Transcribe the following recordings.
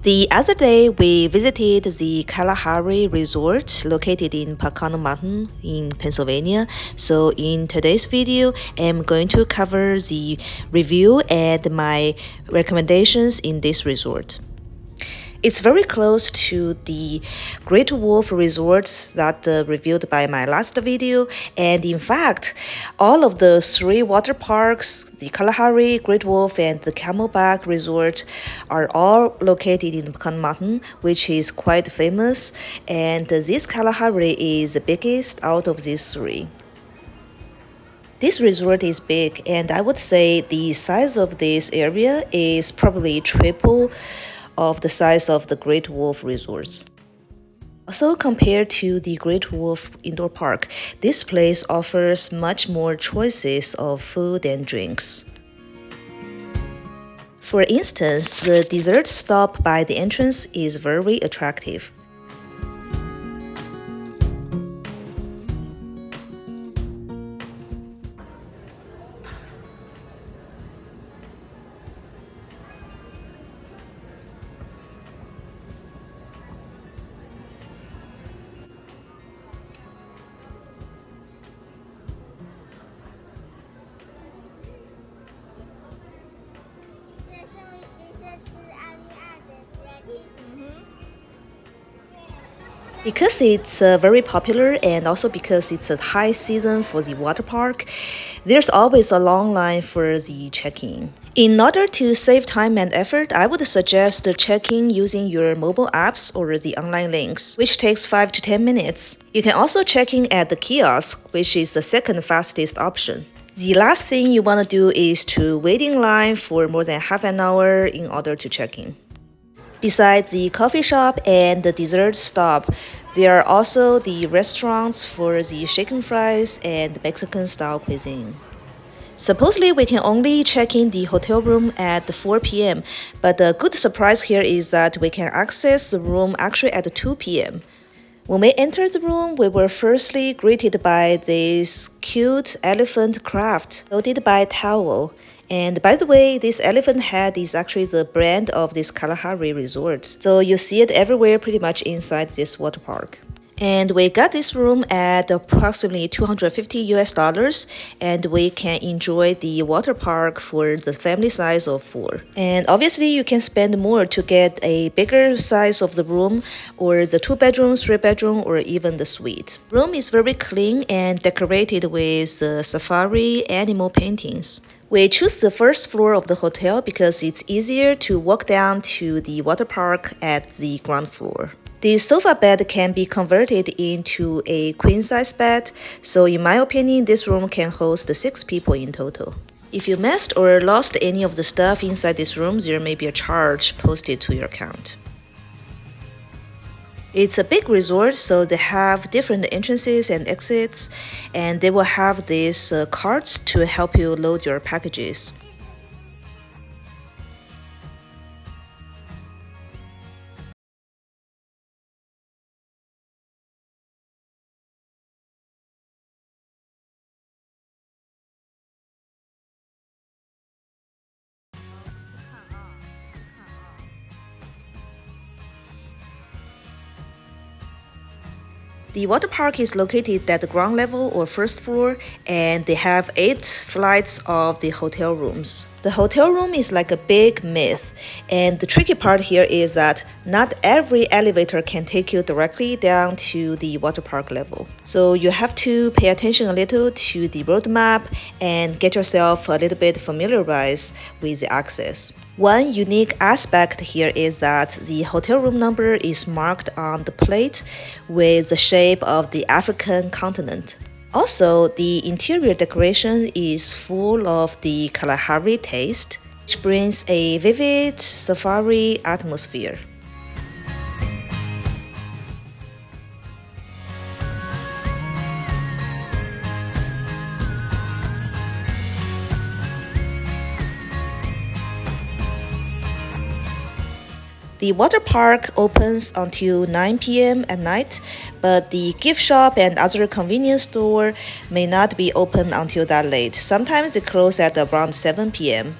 The other day, we visited the Kalahari Resort located in Pocono Mountain in Pennsylvania. So in today's video, I'm going to cover the review and my recommendations in this resort. It's very close to the Great Wolf Resorts that reviewed by my last video, and in fact, all of the three water parks, the Kalahari, Great Wolf, and the Camelback Resort, are all located in Pocono Mountain, which is quite famous, and this Kalahari is the biggest out of these three. This resort is big, and I would say the size of this area is probably triple of the size of the Great Wolf resorts. Also, compared to the Great Wolf Indoor Park, this place offers much more choices of food and drinks. For instance, the dessert stop by the entrance is very attractive. Because it's very popular and also because it's a high season for the water park, there's always a long line for the check-in. In order to save time and effort, I would suggest checking using your mobile apps or the online links, which takes 5 to 10 minutes. You can also check in at the kiosk, which is the second fastest option. The last thing you want to do is to wait in line for more than half an hour in order to check in. Besides the coffee shop and the dessert stop, there are also the restaurants for the chicken fries and Mexican-style cuisine. Supposedly, we can only check in the hotel room at 4 p.m., but the good surprise here is that we can access the room actually at 2 p.m. When we entered the room, we were firstly greeted by this cute elephant craft loaded by a towel. And by the way, this elephant head is actually the brand of this Kalahari resort. So you see it everywhere pretty much inside this water park. And we got this room at approximately $250 and we can enjoy the water park for the family size of 4. And obviously you can spend more to get a bigger size of the room or the 2-bedroom, 3-bedroom, or even the suite. Room is very clean and decorated with safari animal paintings. We choose the first floor of the hotel because it's easier to walk down to the water park at the ground floor. The sofa bed can be converted into a queen-size bed, so in my opinion, this room can host 6 people in total. If you missed or lost any of the stuff inside this room, there may be a charge posted to your account. It's a big resort, so they have different entrances and exits, and they will have these carts to help you load your packages. The water park is located at the ground level or first floor, and they have 8 flights of the hotel rooms. The hotel room is like a big myth, and the tricky part here is that not every elevator can take you directly down to the water park level. So you have to pay attention a little to the roadmap and get yourself a little bit familiarized with the access. One unique aspect here is that the hotel room number is marked on the plate with the shape of the African continent. Also, the interior decoration is full of the Kalahari taste, which brings a vivid safari atmosphere. The water park opens until 9 p.m. at night, but the gift shop and other convenience store may not be open until that late. Sometimes they close at around 7 p.m.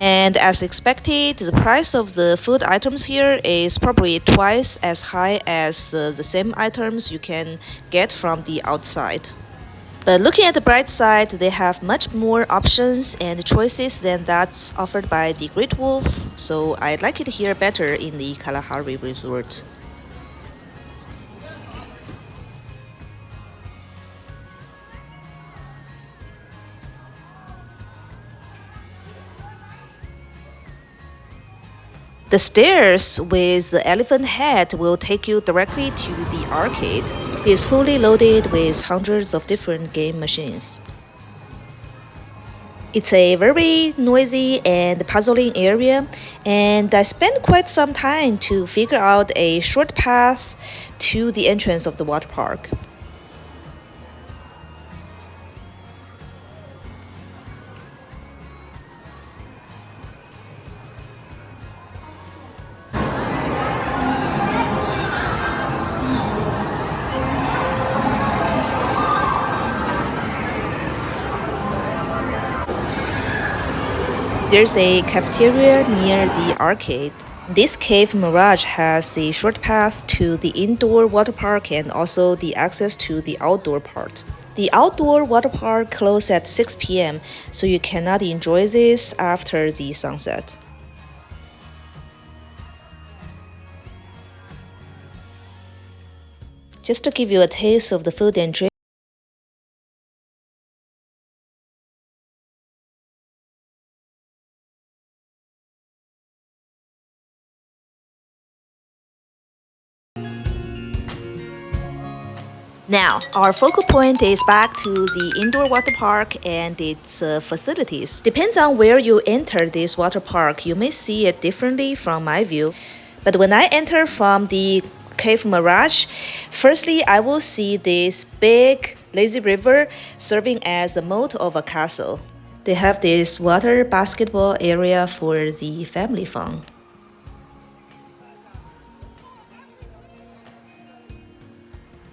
And as expected, the price of the food items here is probably twice as high as the same items you can get from the outside. But looking at the bright side, they have much more options and choices than that's offered by the Great Wolf, so I like it here better in the Kalahari resort. The stairs with the elephant head will take you directly to the arcade. It's fully loaded with hundreds of different game machines. It's a very noisy and puzzling area, and I spent quite some time to figure out a short path to the entrance of the water park. There's a cafeteria near the arcade. This Cave Mirage has a short path to the indoor water park and also the access to the outdoor part. The outdoor water park closes at 6 p.m., so you cannot enjoy this after the sunset. Just to give you a taste of the food and drink. Now, our focal point is back to the indoor water park and its facilities. Depends on where you enter this water park, you may see it differently from my view. But when I enter from the Cave Mirage, firstly, I will see this big lazy river serving as a moat of a castle. They have this water basketball area for the family fun.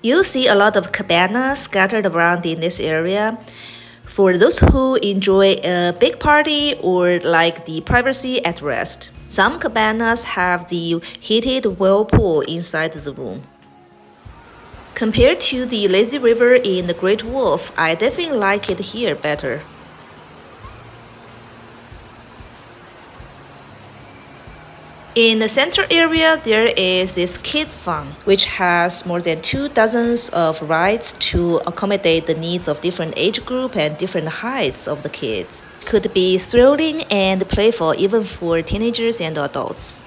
You'll see a lot of cabanas scattered around in this area. For those who enjoy a big party or like the privacy at rest. Some cabanas have the heated whirlpool inside the room. Compared to the lazy river in the Great Wolf, I definitely like it here better. In the center area, there is this kids fun, which has more than 24 of rides to accommodate the needs of different age group and different heights of the kids. Could be thrilling and playful even for teenagers and adults.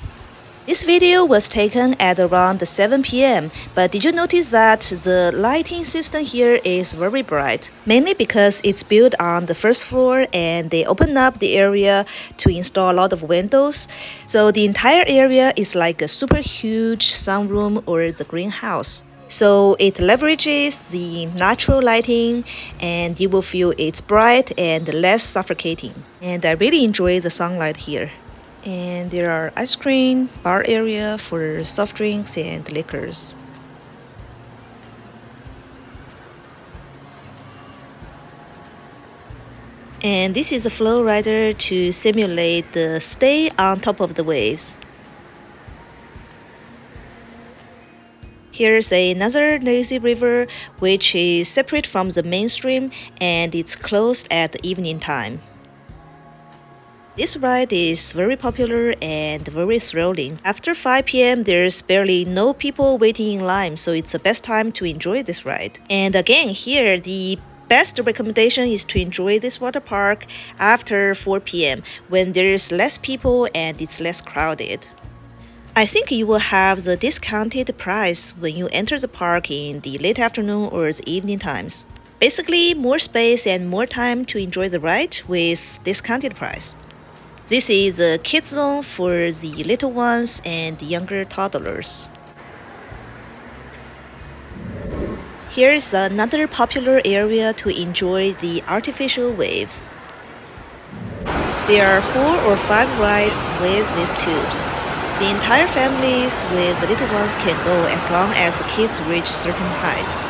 This video was taken at around 7 p.m., but did you notice that the lighting system here is very bright? Mainly because it's built on the first floor and they open up the area to install a lot of windows. So the entire area is like a super huge sunroom or the greenhouse. So it leverages the natural lighting and you will feel it's bright and less suffocating. And I really enjoy the sunlight here. And there are ice cream, bar area for soft drinks and liquors. And this is a flow rider to simulate the stay on top of the waves. Here's another lazy river which is separate from the mainstream and it's closed at evening time. This ride is very popular and very thrilling. After 5 p.m., there's barely no people waiting in line, so it's the best time to enjoy this ride. And again, here, the best recommendation is to enjoy this water park after 4 p.m. when there's less people and it's less crowded. I think you will have the discounted price when you enter the park in the late afternoon or the evening times. Basically, more space and more time to enjoy the ride with discounted price. This is the kids zone for the little ones and the younger toddlers. Here's another popular area to enjoy the artificial waves. There are 4 or 5 rides with these tubes. The entire families with the little ones can go as long as the kids reach certain heights.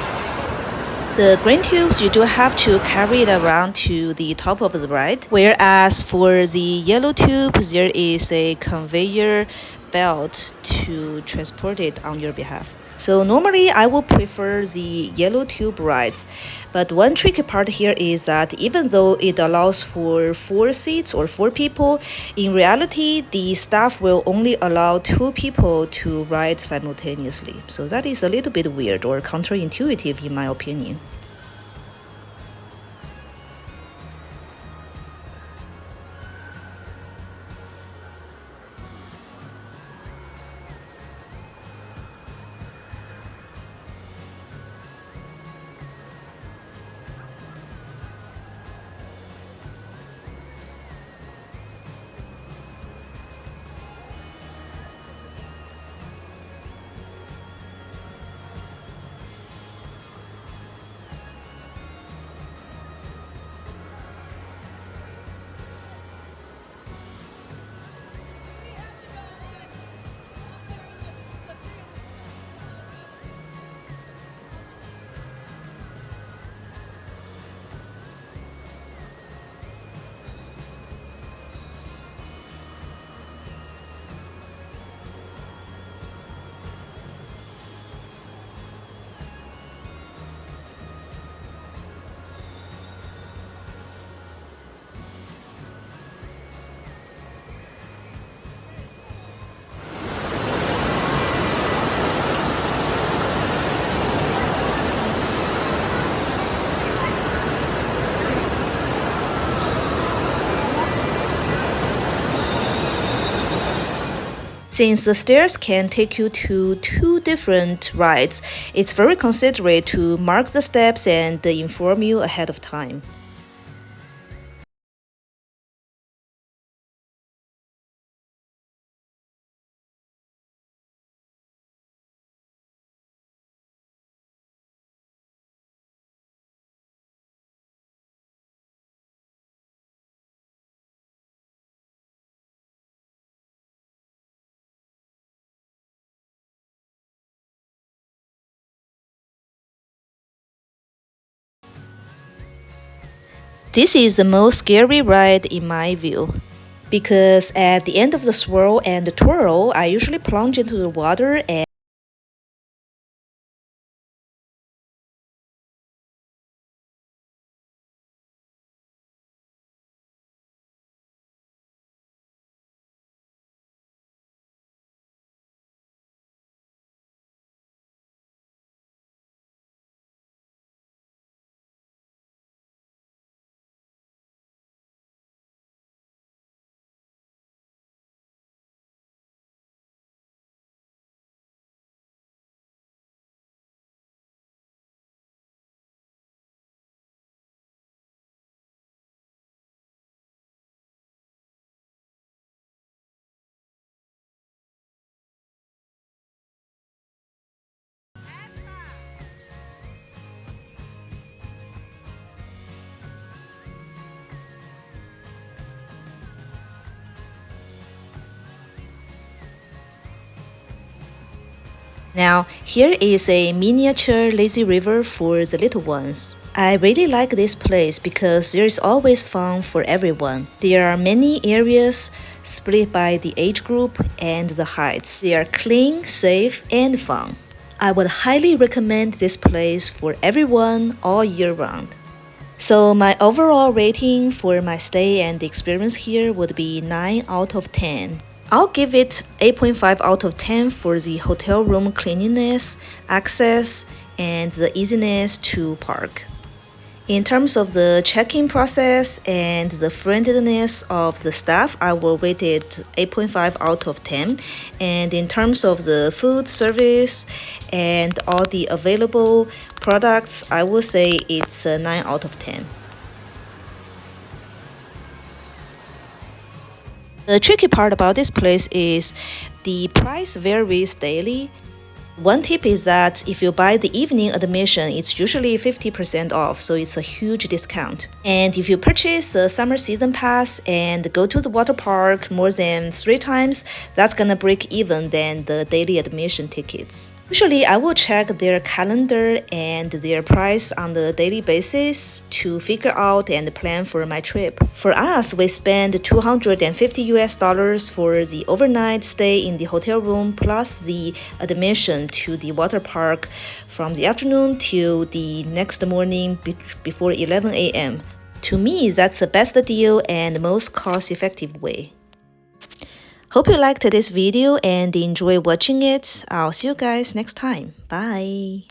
The green tubes, you do have to carry it around to the top of the ride, whereas for the yellow tube, there is a conveyor belt to transport it on your behalf. So normally I would prefer the yellow tube rides, but one tricky part here is that even though it allows for 4 seats or 4 people, in reality the staff will only allow 2 people to ride simultaneously. So that is a little bit weird or counterintuitive in my opinion. Since the stairs can take you to 2 different rides, it's very considerate to mark the steps and inform you ahead of time. This is the most scary ride in my view, because at the end of the swirl and the twirl, I usually plunge into the water and now, here is a miniature lazy river for the little ones. I really like this place because there is always fun for everyone. There are many areas split by the age group and the heights. They are clean, safe, and fun. I would highly recommend this place for everyone all year round. So my overall rating for my stay and the experience here would be 9 out of 10. I'll give it 8.5 out of 10 for the hotel room cleanliness, access, and the easiness to park. In terms of the check-in process and the friendliness of the staff, I will rate it 8.5 out of 10. And in terms of the food service and all the available products, I will say it's a 9 out of 10. The tricky part about this place is the price varies daily. One tip is that if you buy the evening admission, it's usually 50% off, so it's a huge discount. And if you purchase the summer season pass and go to the water park more than 3 times, that's gonna break even than the daily admission tickets. Usually, I will check their calendar and their price on the daily basis to figure out and plan for my trip. For us, we spend 250 US dollars for the overnight stay in the hotel room plus the admission to the water park from the afternoon till the next morning before 11 a.m. To me, that's the best deal and most cost-effective way. Hope you liked this video and enjoy watching it. I'll see you guys next time. Bye.